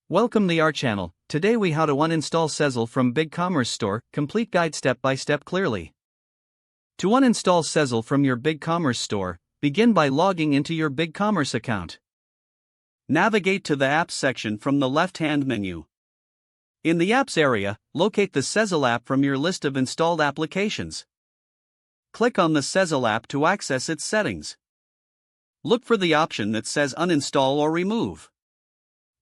Welcome to our channel. Today we how to uninstall Sezzle from BigCommerce store, complete guide step by step clearly. To uninstall Sezzle from your BigCommerce store, begin by logging into your BigCommerce account. Navigate to the Apps section from the left-hand menu. In the Apps area, locate the Sezzle app from your list of installed applications. Click on the Sezzle app to access its settings. Look for the option that says Uninstall or Remove.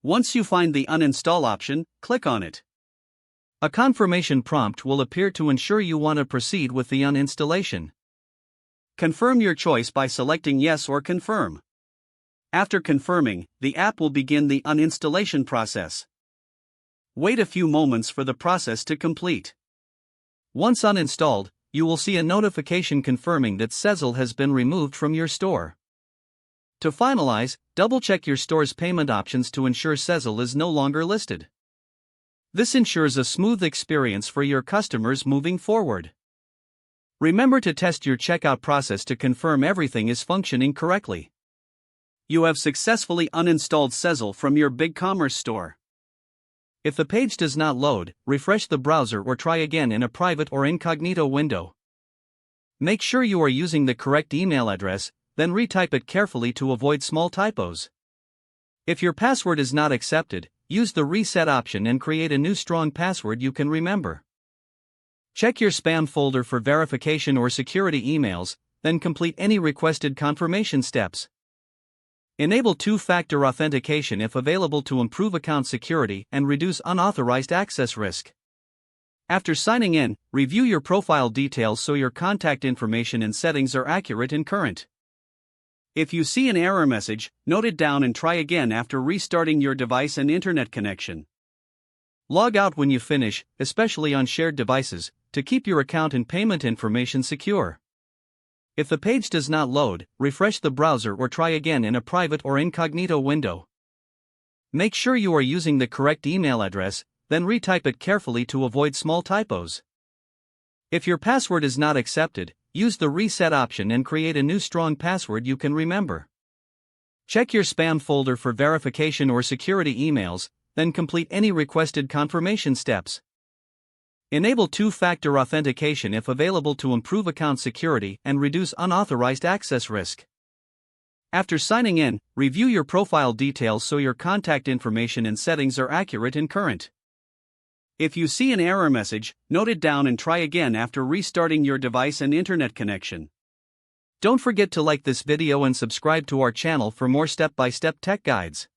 Once you find the Uninstall option, click on it. A confirmation prompt will appear to ensure you want to proceed with the uninstallation. Confirm your choice by selecting Yes or Confirm. After confirming, the app will begin the uninstallation process. Wait a few moments for the process to complete. Once uninstalled, you will see a notification confirming that Sezzle has been removed from your store. To finalize, double-check your store's payment options to ensure Sezzle is no longer listed. This ensures a smooth experience for your customers moving forward. Remember to test your checkout process to confirm everything is functioning correctly. You have successfully uninstalled Sezzle from your BigCommerce store. If the page does not load, refresh the browser or try again in a private or incognito window. Make sure you are using the correct email address, then retype it carefully to avoid small typos. If your password is not accepted, use the reset option and create a new strong password you can remember. Check your spam folder for verification or security emails, then complete any requested confirmation steps. Enable two-factor authentication if available to improve account security and reduce unauthorized access risk. After signing in, review your profile details so your contact information and settings are accurate and current. If you see an error message, note it down and try again after restarting your device and internet connection. Log out when you finish, especially on shared devices, to keep your account and payment information secure. If the page does not load, refresh the browser or try again in a private or incognito window. Make sure you are using the correct email address, then retype it carefully to avoid small typos. If your password is not accepted, use the reset option and create a new strong password you can remember. Check your spam folder for verification or security emails, then complete any requested confirmation steps. Enable two-factor authentication if available to improve account security and reduce unauthorized access risk. After signing in, review your profile details so your contact information and settings are accurate and current. If you see an error message, note it down and try again after restarting your device and internet connection. Don't forget to like this video and subscribe to our channel for more step-by-step tech guides.